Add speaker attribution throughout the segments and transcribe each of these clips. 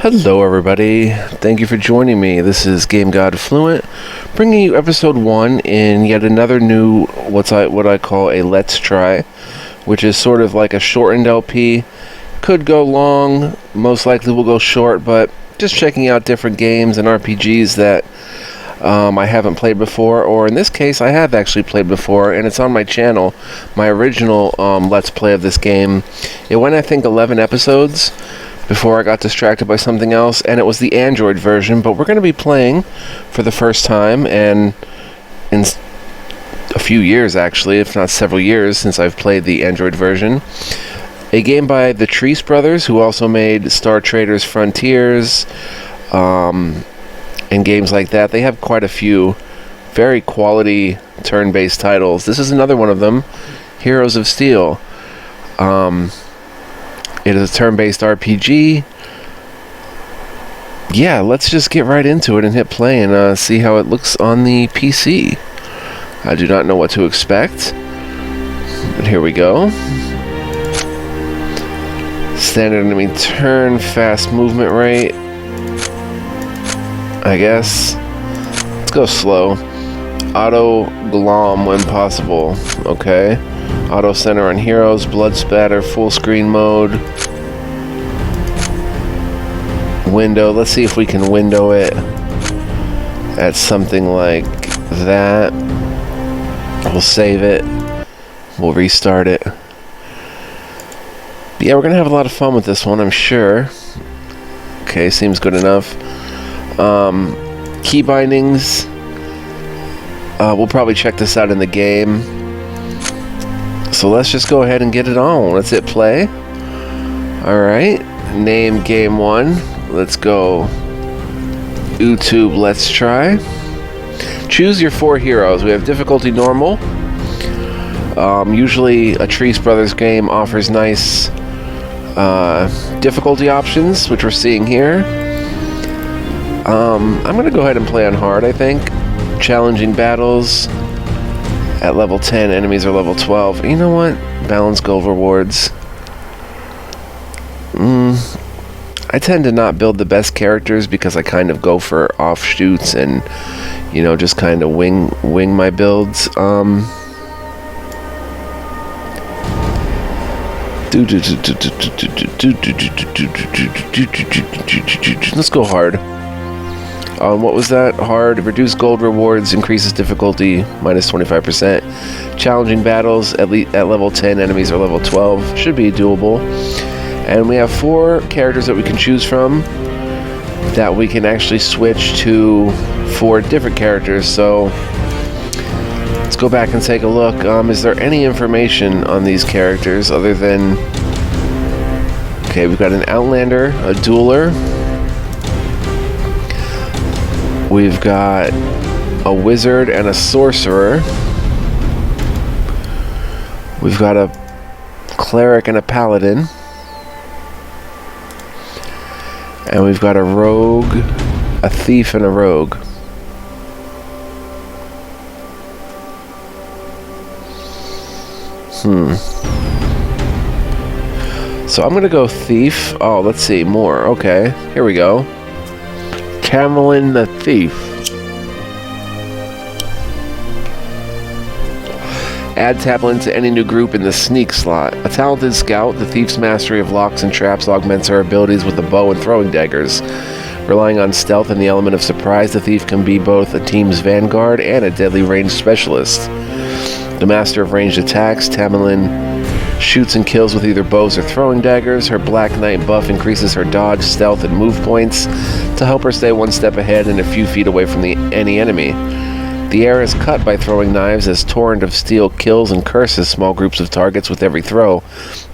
Speaker 1: Hello everybody, thank you for joining me. This is Game God Fluent, bringing you episode 1 in yet another new, what I call a Let's Try, which is sort of like a shortened LP. Could go long, most likely will go short, but just checking out different games and RPGs that I haven't played before, or in this case I have actually played before, and it's on my channel. My original Let's Play of this game, it went I think 11 episodes before I got distracted by something else, and it was the Android version, but we're going to be playing for the first time, and in a few years actually, if not several years since I've played the Android version, a game by the TRESE brothers, who also made Star Traders Frontiers, and games like that. They have quite a few very quality turn-based titles. This is another one of them, Heroes of Steel. It is a turn-based RPG. Yeah, let's just get right into it and hit play and see how it looks on the PC. I do not know what to expect, but here we go. Standard enemy turn, fast movement rate, I guess. Let's go slow. Auto glom when possible. Okay. Auto center on heroes, blood spatter, full screen mode. Window, let's see if we can window it at something like that. We'll save it. We'll restart it. But yeah, we're gonna have a lot of fun with this one, I'm sure. Okay, seems good enough. Key bindings. We'll probably check this out in the game. So let's just go ahead and get it on. Let's hit play. Alright. Name game 1. Let's go YouTube Let's Try. Choose your 4 heroes. We have difficulty normal. Usually a TRESE Brothers game offers nice difficulty options, which we're seeing here. I'm going to go ahead and play on hard, I think. Challenging battles. At level 10, enemies are level 12. You know what? Balance gold rewards. I tend to not build the best characters because I kind of go for offshoots and, you know, just kind of wing my builds. Let's go hard. What was that? Hard. Reduce gold rewards, increases difficulty, minus 25%. Challenging battles, at level 10, enemies are level 12. Should be doable. And we have 4 characters that we can choose from that we can actually switch to 4 different characters. So let's go back and take a look. Is there any information on these characters other than... Okay, we've got an Outlander, a Dueler. We've got a Wizard and a Sorcerer. We've got a Cleric and a Paladin. And we've got a Rogue, a Thief, and a Rogue. So I'm going to go Thief. Oh, let's see, more. Okay, here we go. Tamerlane the Thief. Add Tamerlane to any new group in the Sneak slot. A talented scout, the Thief's mastery of locks and traps augments her abilities with a bow and throwing daggers. Relying on stealth and the element of surprise, the Thief can be both a team's vanguard and a deadly ranged specialist. The master of ranged attacks, Tamerlane shoots and kills with either bows or throwing daggers. Her Black Knight buff increases her dodge, stealth, and move points to help her stay one step ahead and a few feet away from any enemy. The air is cut by throwing knives as Torrent of Steel kills and curses small groups of targets with every throw.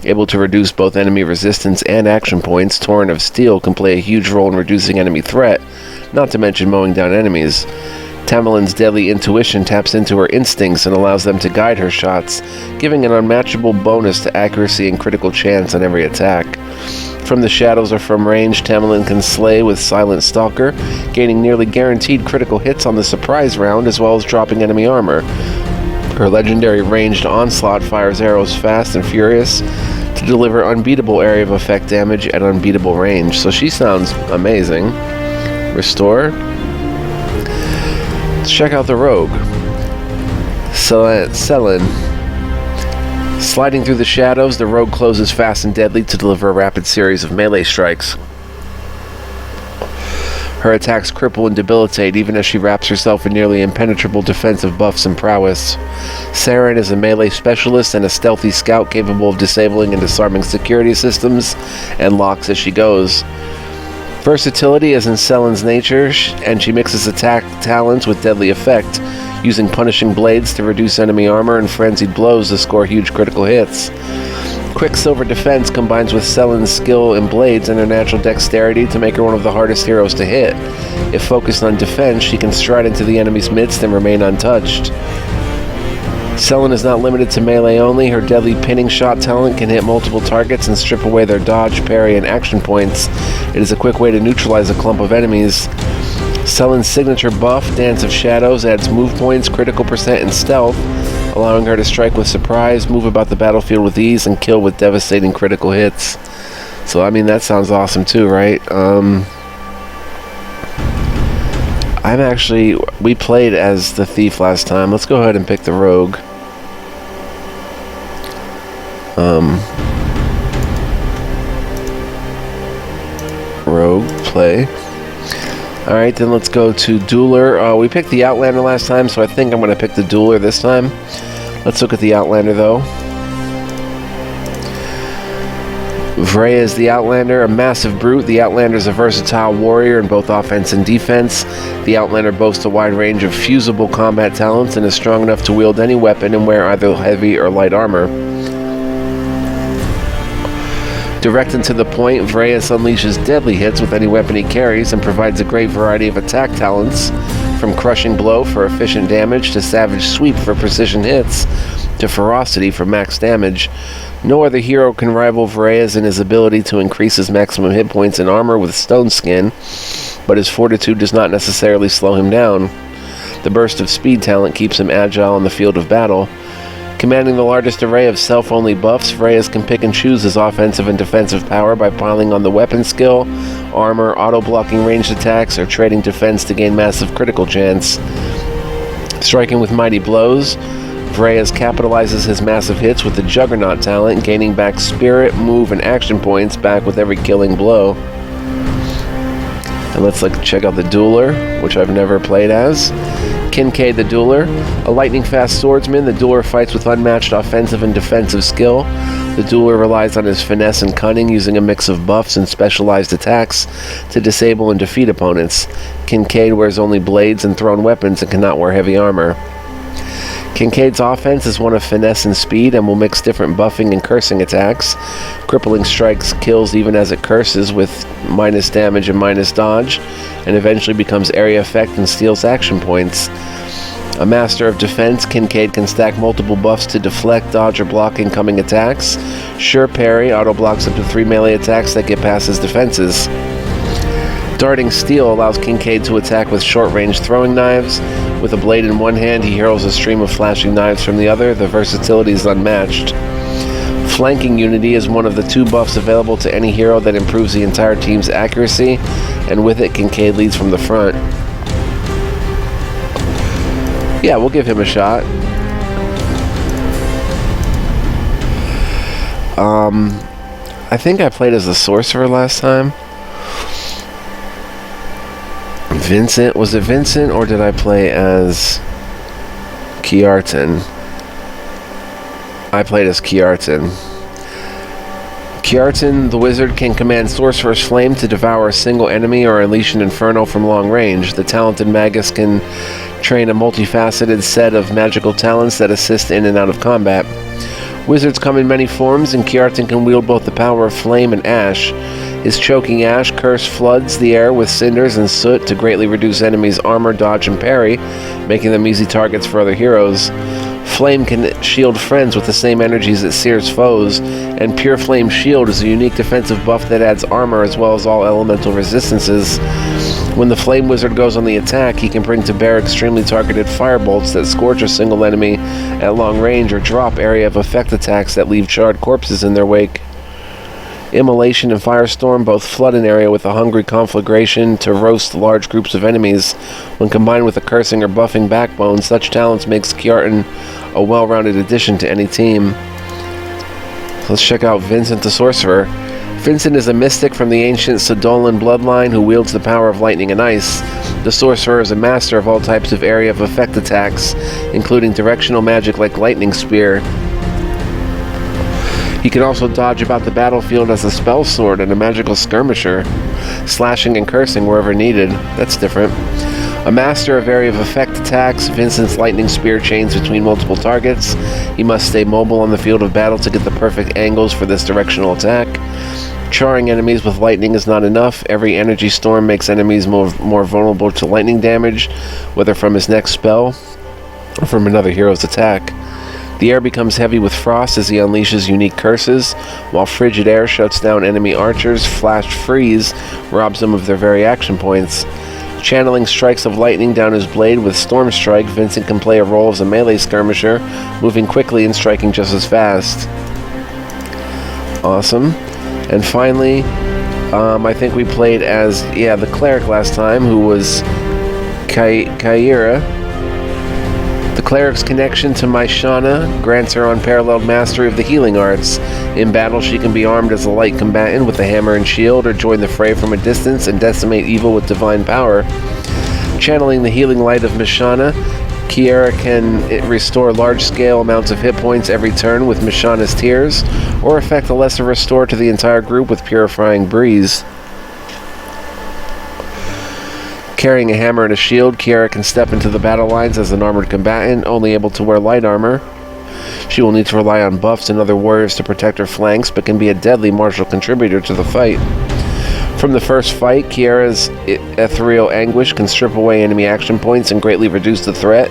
Speaker 1: Able to reduce both enemy resistance and action points, Torrent of Steel can play a huge role in reducing enemy threat, not to mention mowing down enemies. Tamerlane's deadly intuition taps into her instincts and allows them to guide her shots, giving an unmatchable bonus to accuracy and critical chance on every attack. From the shadows or from range, Tamerlane can slay with Silent Stalker, gaining nearly guaranteed critical hits on the surprise round as well as dropping enemy armor. Her legendary ranged onslaught fires arrows fast and furious, to deliver unbeatable area of effect damage at unbeatable range. So she sounds amazing. Restore. Let's check out the rogue. Selin. Sliding through the shadows, the rogue closes fast and deadly to deliver a rapid series of melee strikes. Her attacks cripple and debilitate even as she wraps herself in nearly impenetrable defensive buffs and prowess. Saren is a melee specialist and a stealthy scout capable of disabling and disarming security systems and locks as she goes. Versatility is in Selin's nature, and she mixes attack talents with deadly effect, using punishing blades to reduce enemy armor and frenzied blows to score huge critical hits. Quicksilver defense combines with Selin's skill in blades and her natural dexterity to make her one of the hardest heroes to hit. If focused on defense, she can stride into the enemy's midst and remain untouched. Selin is not limited to melee only. Her deadly pinning shot talent can hit multiple targets and strip away their dodge, parry, and action points. It is a quick way to neutralize a clump of enemies. Selin's signature buff, Dance of Shadows, adds move points, critical percent, and stealth, allowing her to strike with surprise, move about the battlefield with ease, and kill with devastating critical hits. So, I mean, that sounds awesome too, right? We played as the thief last time. Let's go ahead and pick the rogue. Rogue, play. Alright, then let's go to Dueler. We picked the Outlander last time, so I think I'm going to pick the Dueler this time. Let's look at the Outlander, though. Vreya is the Outlander, a massive brute. The Outlander is a versatile warrior in both offense and defense. The Outlander boasts a wide range of fusible combat talents and is strong enough to wield any weapon and wear either heavy or light armor. Direct and to the point, Vreus unleashes deadly hits with any weapon he carries and provides a great variety of attack talents, from Crushing Blow for efficient damage to Savage Sweep for precision hits, to Ferocity for max damage. No other hero can rival Vreus in his ability to increase his maximum hit points and armor with Stone Skin, but his fortitude does not necessarily slow him down. The Burst of Speed talent keeps him agile in the field of battle. Commanding the largest array of self-only buffs, Vreus can pick and choose his offensive and defensive power by piling on the weapon skill, armor, auto-blocking ranged attacks, or trading defense to gain massive critical chance. Striking with mighty blows, Vreus capitalizes his massive hits with the Juggernaut talent, gaining back spirit, move, and action points back with every killing blow. And let's check out the Dueler, which I've never played as. Kincaid the Dueler. A lightning-fast swordsman, the Dueler fights with unmatched offensive and defensive skill. The Dueler relies on his finesse and cunning, using a mix of buffs and specialized attacks to disable and defeat opponents. Kincaid wears only blades and thrown weapons and cannot wear heavy armor. Kincaid's offense is one of finesse and speed and will mix different buffing and cursing attacks. Crippling strikes kills even as it curses with minus damage and minus dodge, and eventually becomes area effect and steals action points. A master of defense, Kincaid can stack multiple buffs to deflect, dodge, or block incoming attacks. Sure Parry auto-blocks up to 3 melee attacks that get past his defenses. Darting Steel allows Kincaid to attack with short-range throwing knives. With a blade in one hand, he hurls a stream of flashing knives from the other. The versatility is unmatched. Flanking Unity is one of the 2 buffs available to any hero that improves the entire team's accuracy, and with it, Kincaid leads from the front. Yeah, we'll give him a shot. I think I played as a sorcerer last time. Vincent. Was it Vincent, or did I play as Kiartan? I played as Kiartan. Kiartan, the wizard, can command Sorcerer's Flame to devour a single enemy or unleash an inferno from long range. The talented magus can train a multifaceted set of magical talents that assist in and out of combat. Wizards come in many forms, and Kiartan can wield both the power of flame and ash. His choking ash curse floods the air with cinders and soot to greatly reduce enemies' armor, dodge, and parry, making them easy targets for other heroes. Flame can shield friends with the same energies that sears foes, and Pure Flame Shield is a unique defensive buff that adds armor as well as all elemental resistances. When the Flame Wizard goes on the attack, he can bring to bear extremely targeted firebolts that scorch a single enemy at long range or drop area of effect attacks that leave charred corpses in their wake. Immolation and Firestorm both flood an area with a hungry conflagration to roast large groups of enemies. When combined with a cursing or buffing backbone, such talents makes Kjartan a well-rounded addition to any team. Let's check out Vincent the Sorcerer. Vincent is a mystic from the ancient Sodolan bloodline who wields the power of lightning and ice. The Sorcerer is a master of all types of area of effect attacks, including directional magic like Lightning Spear. He can also dodge about the battlefield as a spell sword and a magical skirmisher, slashing and cursing wherever needed. That's different. A master of area of effect attacks, Vincent's lightning spear chains between multiple targets. He must stay mobile on the field of battle to get the perfect angles for this directional attack. Charring enemies with lightning is not enough. Every energy storm makes enemies more vulnerable to lightning damage, whether from his next spell or from another hero's attack. The air becomes heavy with frost as he unleashes unique curses, while frigid air shuts down enemy archers. Flash freeze robs them of their very action points. Channeling strikes of lightning down his blade with Storm Strike, Vincent can play a role as a melee skirmisher, moving quickly and striking just as fast. Awesome. And finally, I think we played as, the cleric last time, who was Kaira. The cleric's connection to Myshana grants her unparalleled mastery of the healing arts. In battle, she can be armed as a light combatant with a hammer and shield, or join the fray from a distance and decimate evil with divine power. Channeling the healing light of Myshana, Kiera can restore large-scale amounts of hit points every turn with Myshana's Tears, or effect a lesser restore to the entire group with Purifying Breeze. Carrying a hammer and a shield, Kiera can step into the battle lines as an armored combatant, only able to wear light armor. She will need to rely on buffs and other warriors to protect her flanks, but can be a deadly martial contributor to the fight. From the first fight, Kiera's ethereal anguish can strip away enemy action points and greatly reduce the threat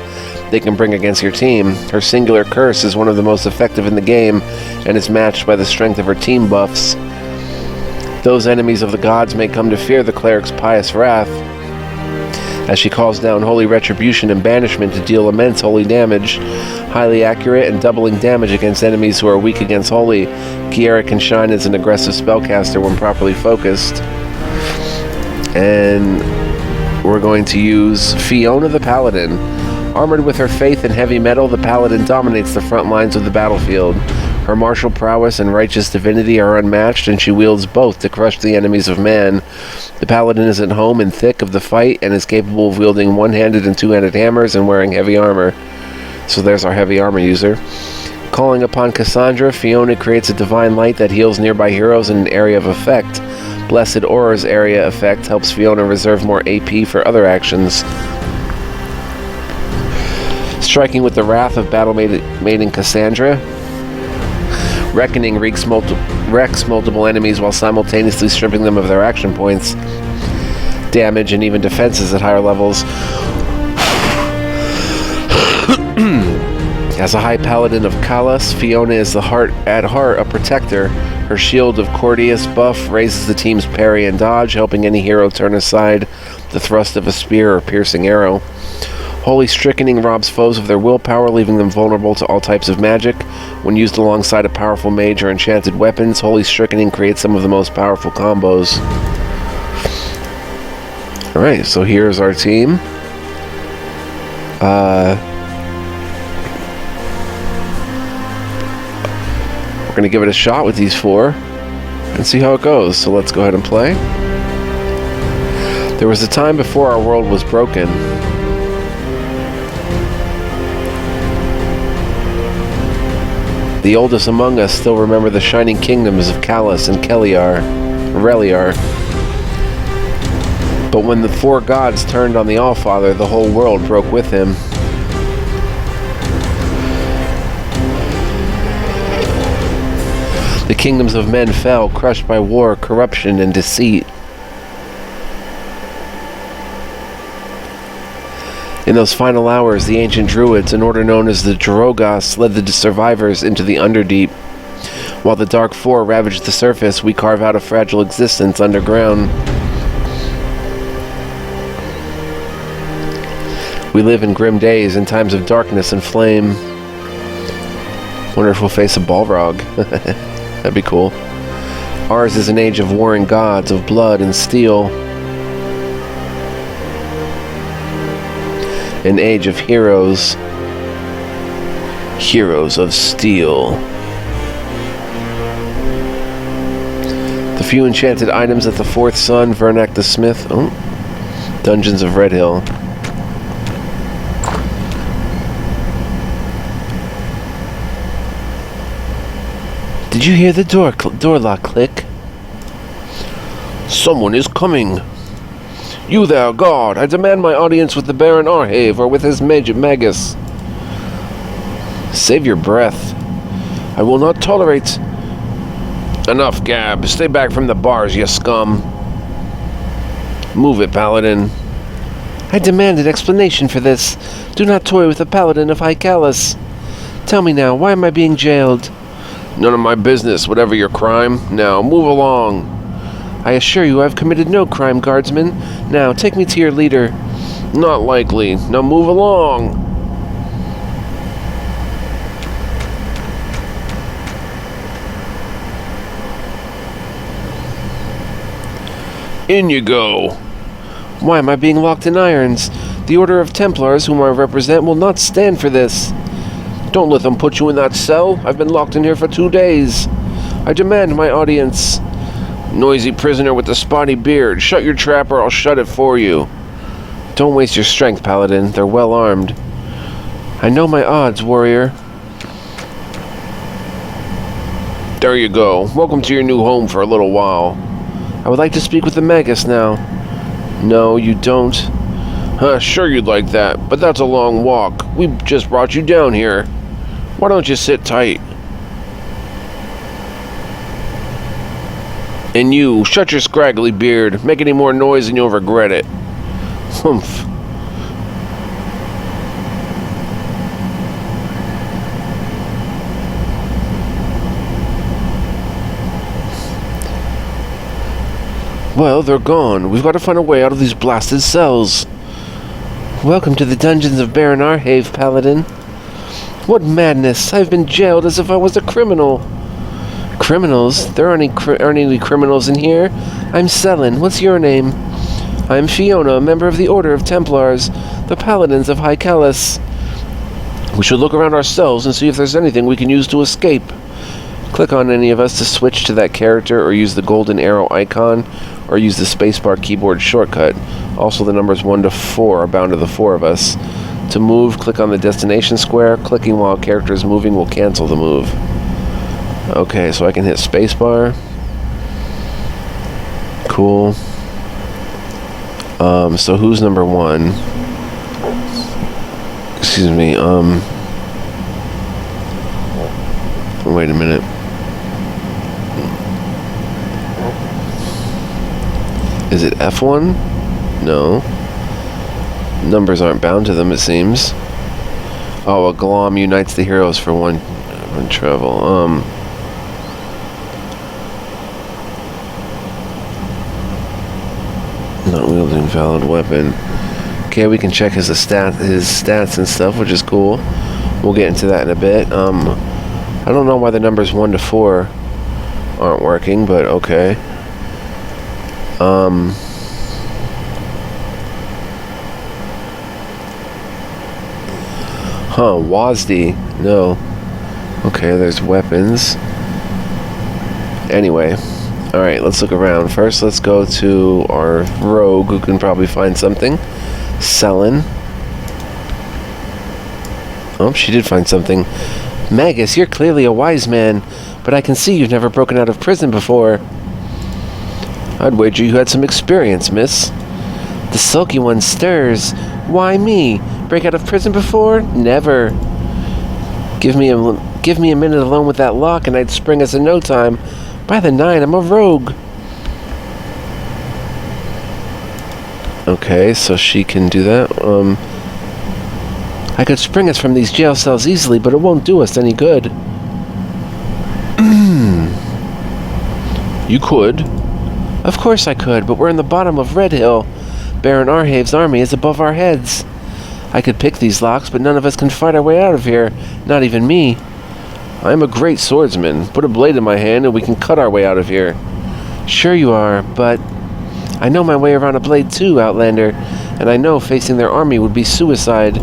Speaker 1: they can bring against your team. Her singular curse is one of the most effective in the game, and is matched by the strength of her team buffs. Those enemies of the gods may come to fear the cleric's pious wrath, as she calls down holy retribution and banishment to deal immense holy damage. Highly accurate and doubling damage against enemies who are weak against holy, Kiera can shine as an aggressive spellcaster when properly focused. And we're going to use Fiona the Paladin. Armored with her faith in heavy metal, the Paladin dominates the front lines of the battlefield. Her martial prowess and righteous divinity are unmatched, and she wields both to crush the enemies of man. The Paladin is at home in thick of the fight, and is capable of wielding one-handed and two-handed hammers and wearing heavy armor. So there's our heavy armor user. Calling upon Cassandra, Fiona creates a divine light that heals nearby heroes in an area of effect. Blessed Aura's area effect helps Fiona reserve more AP for other actions. Striking with the wrath of battle maiden Cassandra, Reckoning wrecks multiple enemies while simultaneously stripping them of their action points, damage, and even defenses at higher levels. As a high paladin of Kalas, Fiona is at heart a protector. Her shield of Cordius buff raises the team's parry and dodge, helping any hero turn aside the thrust of a spear or piercing arrow. Holy Strikening robs foes of their willpower, leaving them vulnerable to all types of magic. When used alongside a powerful mage or enchanted weapons, Holy Strikening creates some of the most powerful combos. Alright, so here's our team. We're going to give it a shot with these four and see how it goes. So let's go ahead and play. There was a time before our world was broken. The oldest among us still remember the shining kingdoms of Kalas and Reliar. But when the four gods turned on the Allfather, the whole world broke with him. The kingdoms of men fell, crushed by war, corruption, and deceit. In those final hours, the ancient druids, an order known as the Drogos, led the survivors into the Underdeep. While the Dark Four ravaged the surface, we carve out a fragile existence underground. We live in grim days, in times of darkness and flame. Wonder if we'll face a Balrog. That'd be cool. Ours is an age of warring gods, of blood and steel. An age of heroes. Heroes of steel. The few enchanted items at the Fourth Sun, Vernak the Smith. Oh. Dungeons of Red Hill. Did you hear the door lock click? Someone is coming. You there, guard. I demand my audience with the Baron Arhave or with his magus. Save your breath. I will not tolerate... Enough, Gab. Stay back from the bars, you scum. Move it, Paladin. I demand an explanation for this. Do not toy with the Paladin of High Callus. Tell me now, why am I being jailed? None of my business, whatever your crime. Now, move along. I assure you I've committed no crime, guardsman. Now, take me to your leader. Not likely. Now move along. In you go. Why am I being locked in irons? The Order of Templars, whom I represent, will not stand for this. Don't let them put you in that cell. I've been locked in here for 2 days. I demand my audience. Noisy prisoner with the spotty beard. Shut your trap or I'll shut it for you. Don't waste your strength, Paladin. They're well armed. I know my odds, warrior. There you go. Welcome to your new home for a little while. I would like to speak with the Magus now. No, you don't. Sure you'd like that, but that's a long walk. We just brought you down here. Why don't you sit tight? And you, shut your scraggly beard. Make any more noise and you'll regret it. Humph. Well, they're gone. We've got to find a way out of these blasted cells. Welcome to the dungeons of Baron Arhave, Paladin. What madness! I've been jailed as if I was a criminal. Criminals? There aren't any criminals in here. I'm Selin. What's your name? I'm Fiona, a member of the Order of Templars, the Paladins of High Callus. We should look around ourselves and see if there's anything we can use to escape. Click on any of us to switch to that character, or use the golden arrow icon, or use the spacebar keyboard shortcut. Also, the numbers 1 to 4 are bound to the 4 of us. To move, click on the destination square. Clicking while a character is moving will cancel the move. Okay, so I can hit spacebar. Cool. So who's number 1? Excuse me, wait a minute. Is it F1? No. Numbers aren't bound to them, it seems. Oh, a glom unites the heroes for one travel. Not wielding valid weapon. Okay, we can check his stats and stuff, which is cool. We'll get into that in a bit. I don't know why the numbers 1 to 4 aren't working, but okay. WASD. No. Okay, there's weapons. Anyway. Alright, let's look around. First, let's go to our rogue, who can probably find something. Selin. Oh, she did find something. Magus, you're clearly a wise man, but I can see you've never broken out of prison before. I'd wager you had some experience, miss. The sulky one stirs. Why me? Break out of prison before? Never. Give me a minute alone with that lock and I'd spring us in no time. By the 9, I'm a rogue. Okay, so she can do that. I could spring us from these jail cells easily, but it won't do us any good. You could. Of course I could, but we're in the bottom of Red Hill. Baron Arhave's army is above our heads. I could pick these locks, but none of us can fight our way out of here. Not even me. I am a great swordsman. Put a blade in my hand and we can cut our way out of here. Sure you are, but I know my way around a blade too, Outlander, and I know facing their army would be suicide.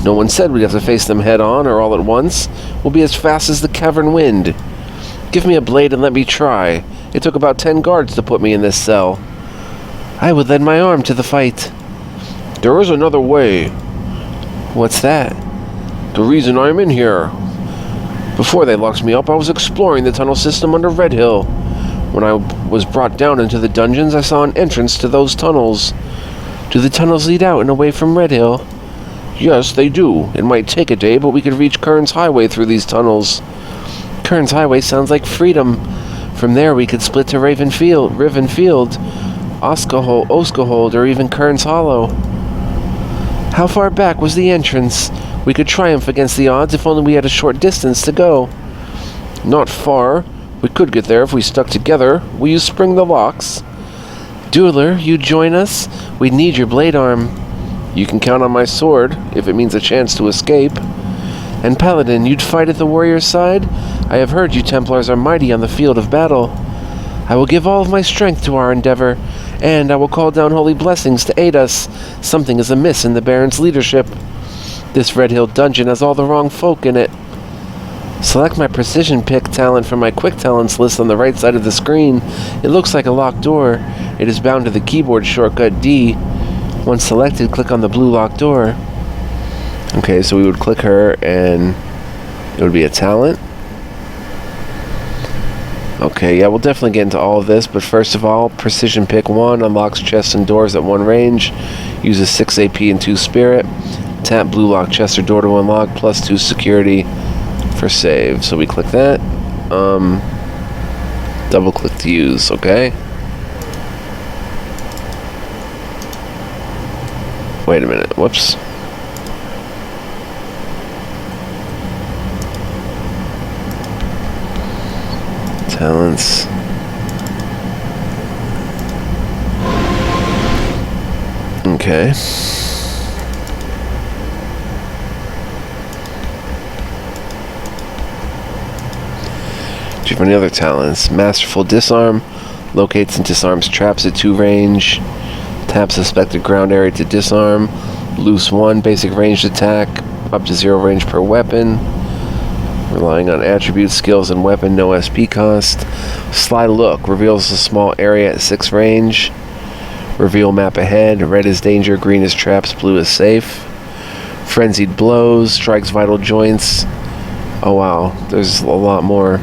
Speaker 1: No one said we'd have to face them head-on or all at once. We'll be as fast as the cavern wind. Give me a blade and let me try. It took about 10 guards to put me in this cell. I would lend my arm to the fight.
Speaker 2: There is another way.
Speaker 1: What's that?
Speaker 2: The reason I'm in here. Before they locked me up, I was exploring the tunnel system under Red Hill. When I was brought down into the dungeons, I saw an entrance to those tunnels.
Speaker 1: Do the tunnels lead out and away from Red Hill?
Speaker 2: Yes, they do. It might take a day, but we could reach Kern's Highway through these tunnels.
Speaker 1: Kern's Highway sounds like freedom. From there we could split to Rivenfield, Oskahold, or even Kern's Hollow. How far back was the entrance? We could triumph against the odds if only we had a short distance to go.
Speaker 2: Not far. We could get there if we stuck together. Will you spring the locks?
Speaker 1: Dueler, you join us? We'd need your blade arm.
Speaker 2: You can count on my sword, if it means a chance to escape.
Speaker 1: And Paladin, you'd fight at the warrior's side? I have heard you Templars are mighty on the field of battle. I will give all of my strength to our endeavor, and I will call down holy blessings to aid us. Something is amiss in the Baron's leadership. This Red Hill dungeon has all the wrong folk in it. Select my precision pick talent from my quick talents list on the right side of the screen. It looks like a locked door. It is bound to the keyboard shortcut D. Once selected, click on the blue locked door. Okay, so we would click her and it would be a talent. Okay, yeah, we'll definitely get into all of this, but first of all, Precision Pick 1 unlocks chests and doors at 1 range, uses 6 AP and 2 Spirit. Tap blue lock chest or door to unlock, plus 2 security for save. So we click that. Double click to use, okay? Wait a minute, whoops. Talents. Okay. Do you have any other talents? Masterful Disarm. Locates and disarms traps at 2 range. Tap suspected ground area to disarm. Loose 1 basic ranged attack. Up to 0 range per weapon. Relying on attributes, skills, and weapon, no SP cost. Sly Look reveals a small area at 6 range. Reveal map ahead. Red is danger, green is traps, blue is safe. Frenzied Blows strikes vital joints. Oh wow, there's a lot more.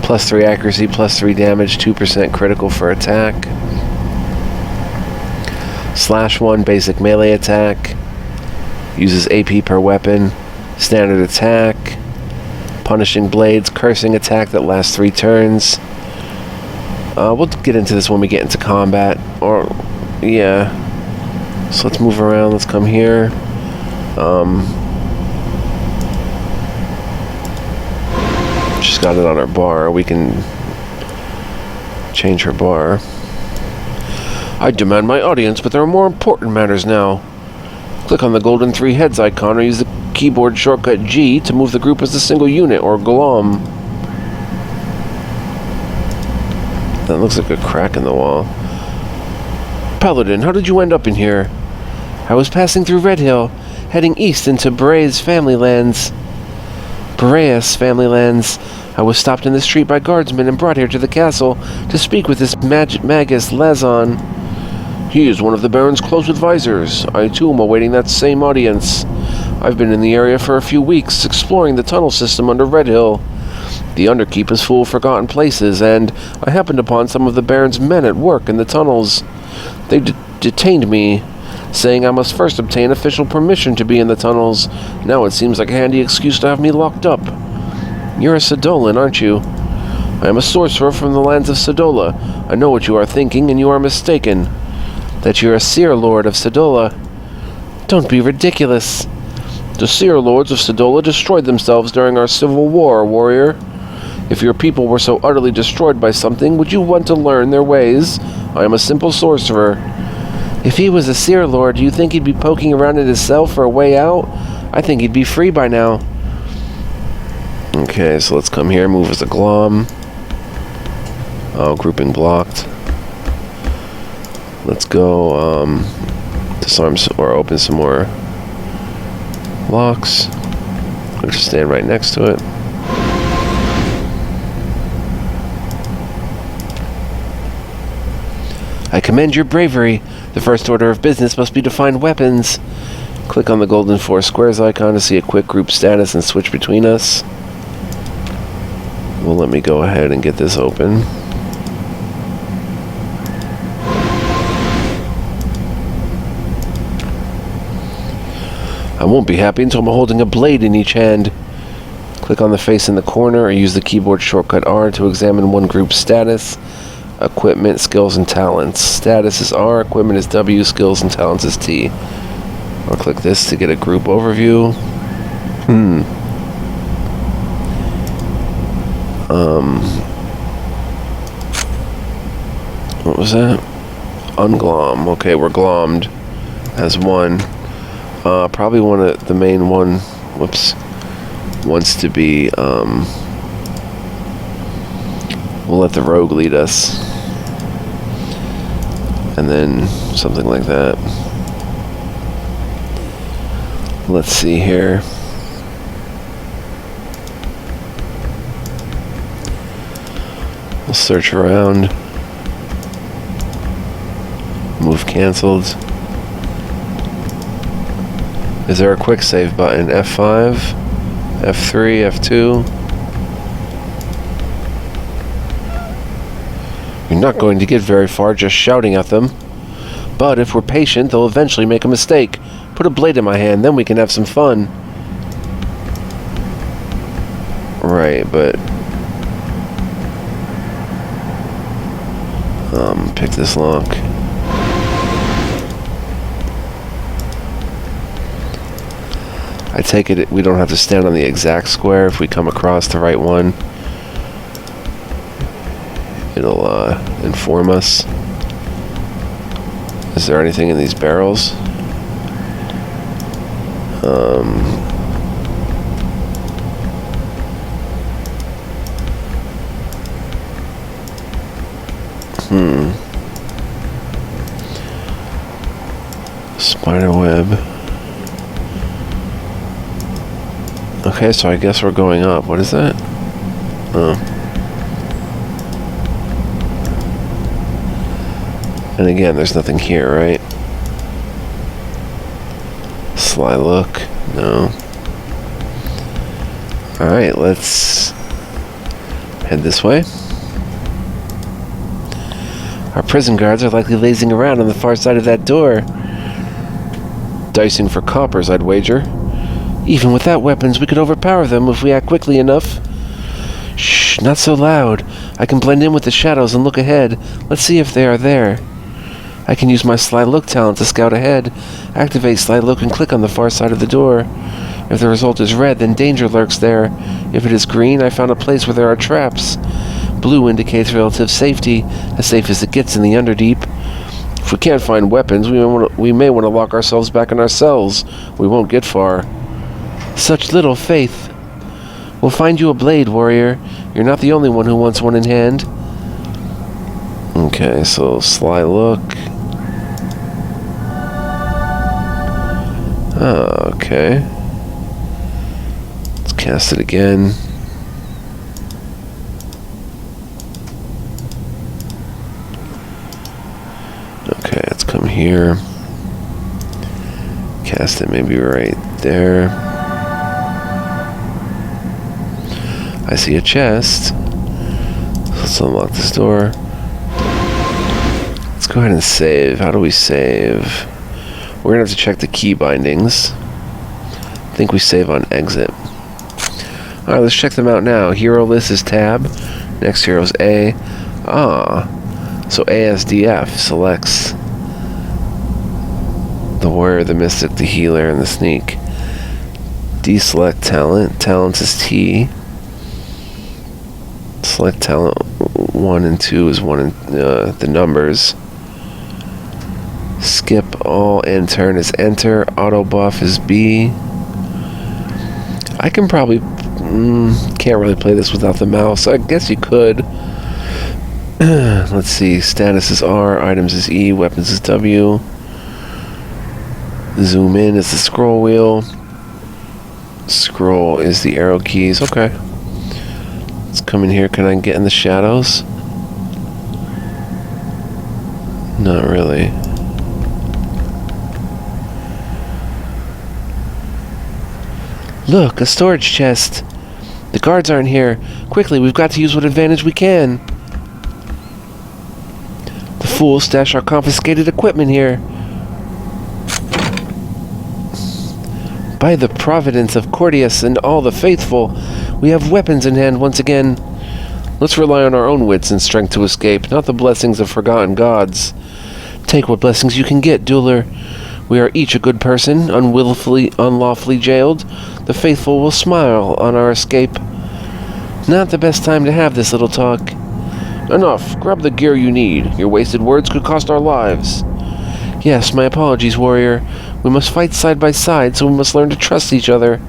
Speaker 1: Plus 3 accuracy, plus 3 damage, 2% critical for attack. Slash 1 basic melee attack. Uses AP per weapon. Standard attack. Punishing Blades, cursing attack that lasts 3 turns. We'll get into this when we get into combat. Or, yeah. So let's move around. Let's come here. She's got it on her bar. We can change her bar.
Speaker 2: I demand my audience, but there are more important matters now. Click on the golden 3 heads icon or use the keyboard shortcut G to move the group as a single unit or golem.
Speaker 1: That looks like a crack in the wall.
Speaker 2: Paladin, how did you end up in here?
Speaker 1: I was passing through Red Hill, heading east into Boreas family lands. I was stopped in the street by guardsmen and brought here to the castle to speak with this magus Lazon.
Speaker 2: He is one of the Baron's close advisors. I too am awaiting that same audience. I've been in the area for a few weeks, exploring the tunnel system under Red Hill. The Underkeep is full of forgotten places, and I happened upon some of the Baron's men at work in the tunnels. They detained me, saying I must first obtain official permission to be in the tunnels. Now it seems like a handy excuse to have me locked up.
Speaker 1: You're a Sadolan, aren't you?
Speaker 2: I am a sorcerer from the lands of Sadola. I know what you are thinking, and you are mistaken.
Speaker 1: That you're a Seer Lord of Sadola. Don't be ridiculous.
Speaker 2: The Seer Lords of Sadola destroyed themselves during our civil war, warrior. If your people were so utterly destroyed by something, would you want to learn their ways? I am a simple sorcerer.
Speaker 1: If he was a Seer Lord, do you think he'd be poking around in his cell for a way out? I think he'd be free by now. Okay, so let's come here, move as a glom. Oh, grouping blocked. Let's go disarm or open some more locks. I'll just stand right next to it. I commend your bravery. The first order of business must be to find weapons. Click on the golden 4 squares icon to see a quick group status and switch between us. Well, let me go ahead and get this open. I won't be happy until I'm holding a blade in each hand. Click on the face in the corner or use the keyboard shortcut R to examine one group's status. Equipment, skills, and talents. Status is R, equipment is W, skills and talents is T. I'll click this to get a group overview. What was that? Unglom. Okay, we're glommed as one. Probably one of the main one, wants to be, we'll let the rogue lead us. And then something like that. Let's see here. We'll search around. Move canceled. Is there a quick save button? F5, F3, F2. You're not going to get very far just shouting at them. But if we're patient, they'll eventually make a mistake. Put a blade in my hand, then we can have some fun. Right, but... pick this lock. I take it we don't have to stand on the exact square if we come across the right one. It'll inform us. Is there anything in these barrels? Spider web. Okay, so I guess we're going up. What is that? Oh. And again, there's nothing here, right? Sly look. No. Alright, let's head this way. Our prison guards are likely lazing around on the far side of that door. Dicing for coppers, I'd wager. Even without weapons, we could overpower them if we act quickly enough. Shh, not so loud. I can blend in with the shadows and look ahead. Let's see if they are there. I can use my Sly Look talent to scout ahead. Activate Sly Look and click on the far side of the door. If the result is red, then danger lurks there. If it is green, I found a place where there are traps. Blue indicates relative safety, as safe as it gets in the Underdeep. If we can't find weapons, we may want to lock ourselves back in our cells. We won't get far. Such little faith. We'll find you a blade, warrior. You're not the only one who wants one in hand. Okay, so Sly Look. Oh, okay. Let's cast it again. Okay, let's come here. Cast it maybe right there. I see a chest. Let's unlock this door. Let's go ahead and save. How do we save? We're going to have to check the key bindings. I think we save on exit. Alright, let's check them out now. Hero list is tab. Next hero is A. So ASDF selects the warrior, the mystic, the healer, and the sneak. Deselect talent. Talent is T. Select talent 1 and 2 is one in the numbers. Skip all and turn is enter. Auto buff is B. I can probably can't really play this without the mouse. I guess you could. Let's see. Status is R. Items is E. Weapons is W. Zoom in is the scroll wheel. Scroll is the arrow keys. Okay. Let's come in here. Can I get in the shadows? Not really. Look, a storage chest. The guards aren't here. Quickly, we've got to use what advantage we can. The fools stash our confiscated equipment here. By the providence of Cordius and all the faithful, we have weapons in hand once again. Let's rely on our own wits and strength to escape, not the blessings of forgotten gods. Take what blessings you can get, Dueler. We are each a good person, unlawfully jailed. The faithful will smile on our escape. Not the best time to have this little talk. Enough. Grab the gear you need. Your wasted words could cost our lives. Yes, my apologies, warrior. We must fight side by side, so we must learn to trust each other.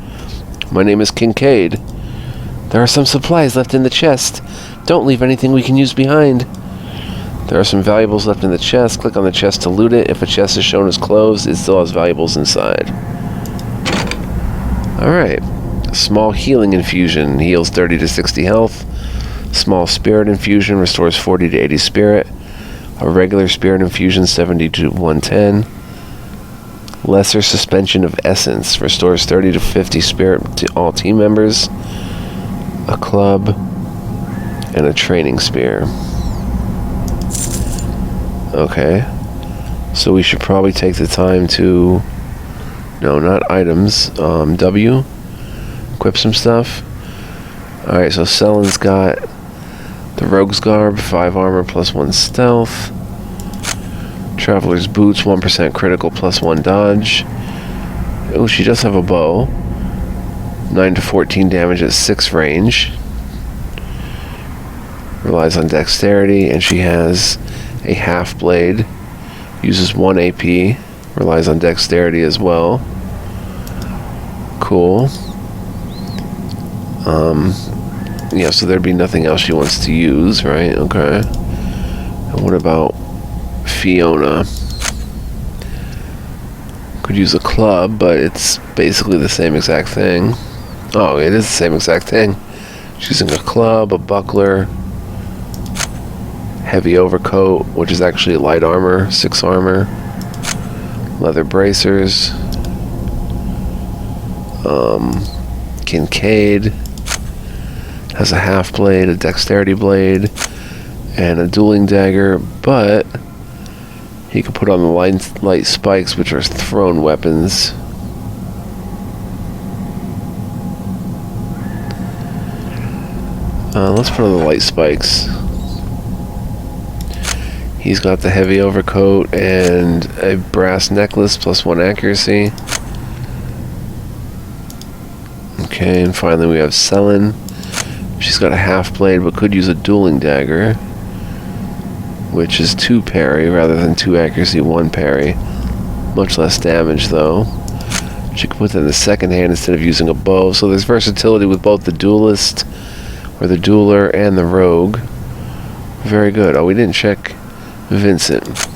Speaker 1: My name is Kincaid. There are some supplies left in the chest. Don't leave anything we can use behind. There are some valuables left in the chest. Click on the chest to loot it. If a chest is shown as closed, it still has valuables inside. Alright. Small healing infusion. Heals 30 to 60 health. Small spirit infusion restores 40 to 80 spirit. A regular spirit infusion 70 to 110. Lesser suspension of essence restores 30 to 50 spirit to all team members. A club. And a training spear. Okay. So we should probably take the time to... No, not items. W. Equip some stuff. Alright, so Sellen's got the Rogue's Garb, 5 armor plus 1 stealth. Traveler's Boots, 1% critical plus 1 dodge. Oh, she does have a bow. 9 to 14 damage at 6 range. Relies on dexterity, and she has a half blade. Uses 1 AP. Relies on dexterity as well. Cool. Yeah, so there'd be nothing else she wants to use, right? Okay. And what about Fiona? Could use a club, but it's basically the same exact thing. Oh, it is the same exact thing. She's using a club, a buckler, heavy overcoat, which is actually light armor, 6 armor, leather bracers, Kincaid has a half blade, a dexterity blade, and a dueling dagger, but he could put on the light spikes, which are thrown weapons. Let's put on the light spikes. He's got the heavy overcoat and a brass necklace plus 1 accuracy. Okay, and finally we have Sellen. She's got a half blade but could use a dueling dagger, which is 2 parry rather than 2 accuracy, 1 parry. Much less damage though. She can put that in the second hand instead of using a bow, so there's versatility with both the duelist, or the dueler, and the rogue. Very good. Oh, we didn't check Vincent.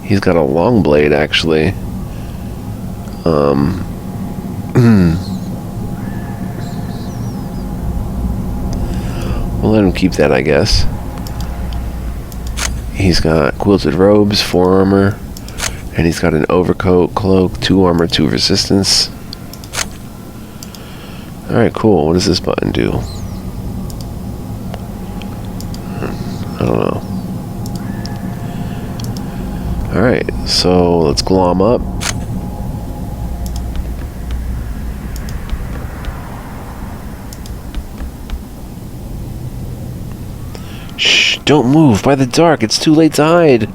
Speaker 1: He's got a long blade actually. We'll let him keep that, I guess. He's got quilted robes, 4 armor, and he's got an overcoat, cloak, 2 armor, 2 resistance. Alright, cool. What does this button do? I don't know. Alright, so let's glom up. Shh, don't move. By the dark, it's too late to hide.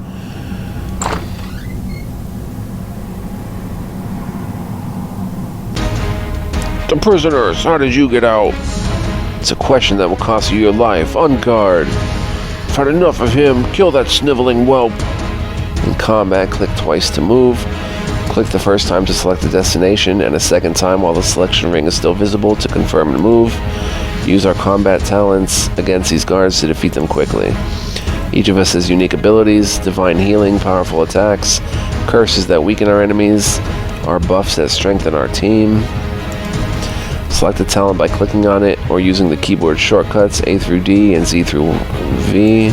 Speaker 2: The prisoners, how did you get out?
Speaker 1: It's a question that will cost you your life. On guard.
Speaker 2: I've had enough of him. Kill that sniveling whelp.
Speaker 1: In combat, click twice to move. Click the first time to select the destination, and a second time while the selection ring is still visible to confirm the move. Use our combat talents against these guards to defeat them quickly. Each of us has unique abilities, divine healing, powerful attacks, curses that weaken our enemies, our buffs that strengthen our team. Select a talent by clicking on it or using the keyboard shortcuts A through D and Z through V.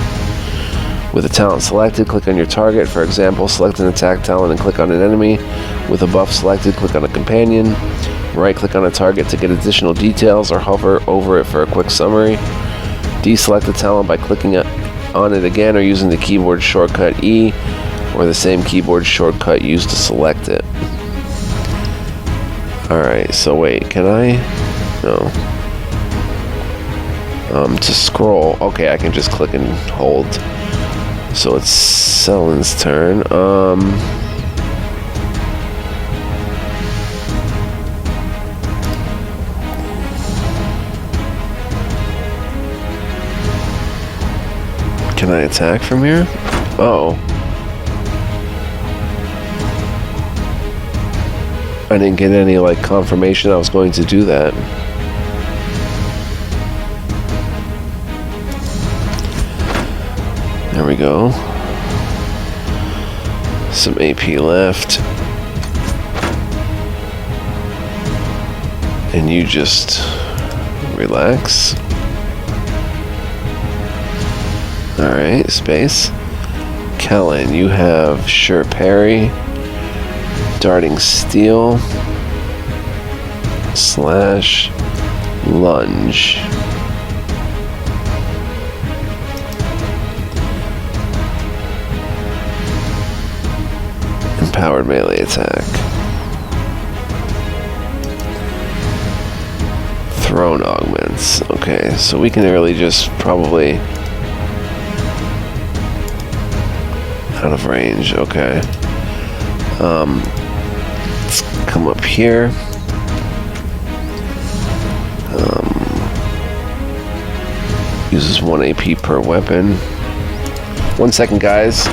Speaker 1: With a talent selected, click on your target. For example, select an attack talent and click on an enemy. With a buff selected, click on a companion. Right-click on a target to get additional details or hover over it for a quick summary. Deselect a talent by clicking on it again or using the keyboard shortcut E or the same keyboard shortcut used to select it. Alright, so wait, can I? No. To scroll, okay, I can just click and hold. So it's Selen's turn. Can I attack from here? Uh-oh. I didn't get any, like, confirmation I was going to do that. There we go. Some AP left. And you just relax. Alright, space. Kellen, you have sure parry, darting steel, slash, lunge. Empowered melee attack. Thrown augments. Okay, so we can really just probably out of range. Okay. Let's come up here. Uses 1 AP per weapon. 1 second, guys.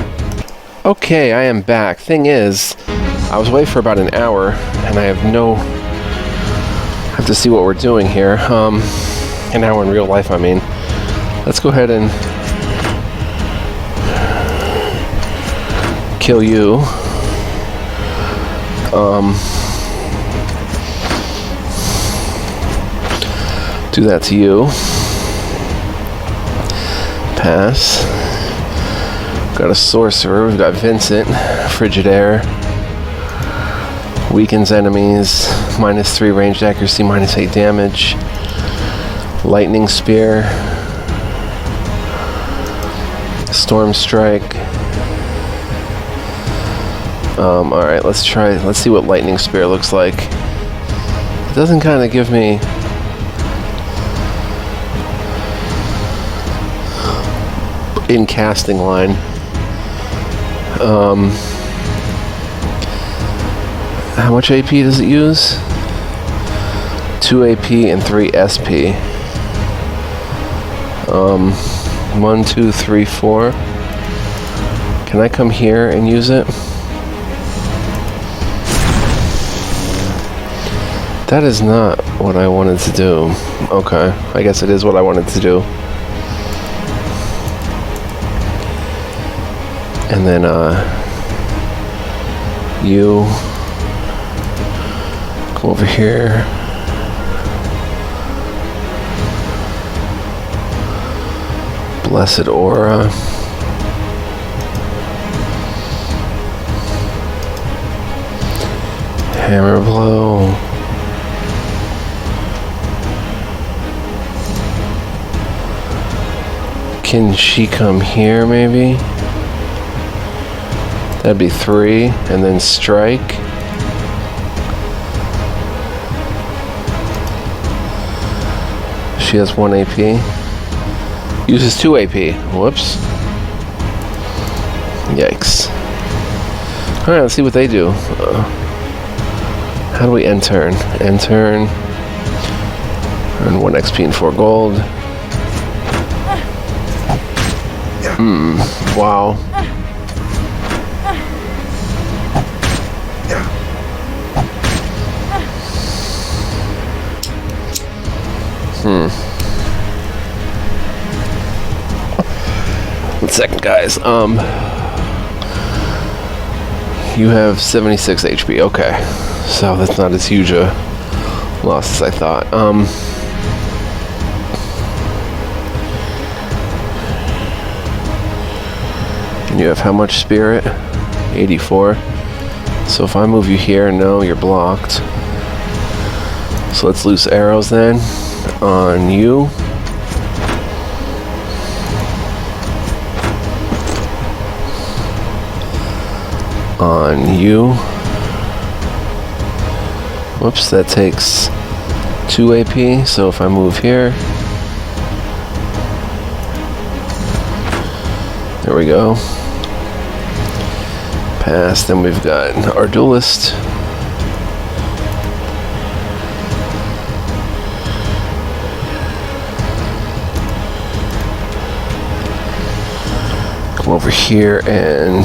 Speaker 1: Okay, I am back. Thing is, I was away for about an hour, and I have to see what we're doing here. An hour in real life, I mean. Let's go ahead and kill you. Do that to you. Pass. Got a sorcerer. We've got Vincent. Frigid Air. Weakens enemies. -3 ranged accuracy, -8 damage. Lightning Spear. Storm Strike. Alright, let's see what Lightning Spear looks like. It doesn't kind of give me in casting line. How much AP does it use? 2 AP and 3 SP. 1, 2, 3, 4. Can I come here and use it? That is not what I wanted to do. Okay, I guess it is what I wanted to do. And then, you come over here. Blessed Aura. Hammer Blow. Can she come here, maybe? That'd be 3, and then strike. She has 1 AP. Uses 2 AP. Whoops. Yikes. Alright, let's see what they do. How do we end turn? End turn. Earn 1 XP and 4 gold. Wow. One second, guys. You have 76 HP. Okay, so that's not as huge a loss as I thought. And you have how much spirit? 84. So if I move you here, no, you're blocked. So let's loose arrows then on you. On you. Whoops, that takes 2 AP. So if I move here, there we go. Pass. Then we've got our duelist. Come over here and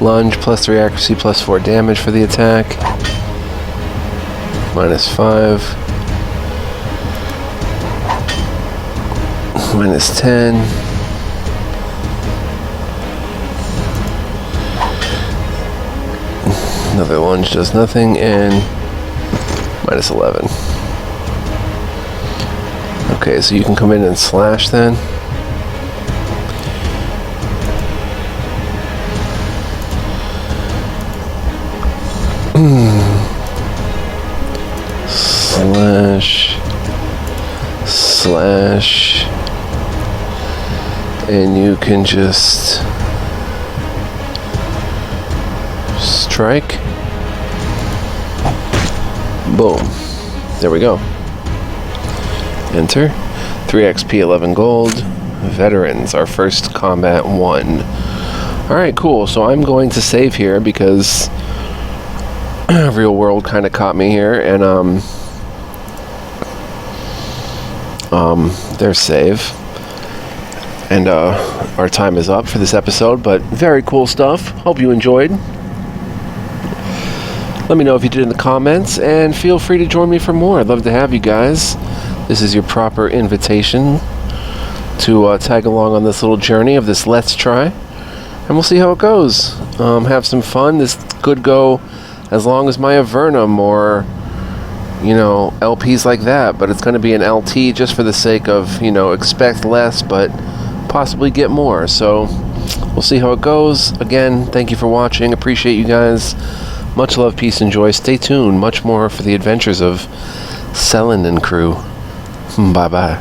Speaker 1: lunge, +3 accuracy, +4 damage for the attack. -5. -10. Another lunge does nothing, and -11. Okay, so you can come in and slash then. Slash. And you can just strike. Boom. There we go. Enter. 3 XP, 11 gold. Veterans, our first combat won. Alright, cool. So I'm going to save here because real world kind of caught me here, and there's save. And our time is up for this episode, but very cool stuff. Hope you enjoyed. Let me know if you did in the comments, and feel free to join me for more. I'd love to have you guys. This is your proper invitation to tag along on this little journey of this Let's Try, and we'll see how it goes. Have some fun. This could go as long as my Avernum or, you know, LPs like that, but it's going to be an LT just for the sake of, you know, expect less, but possibly get more. So we'll see how it goes. Again, thank you for watching. Appreciate you guys. Much love, peace, and joy. Stay tuned. Much more for the adventures of Selin and crew. Bye-bye.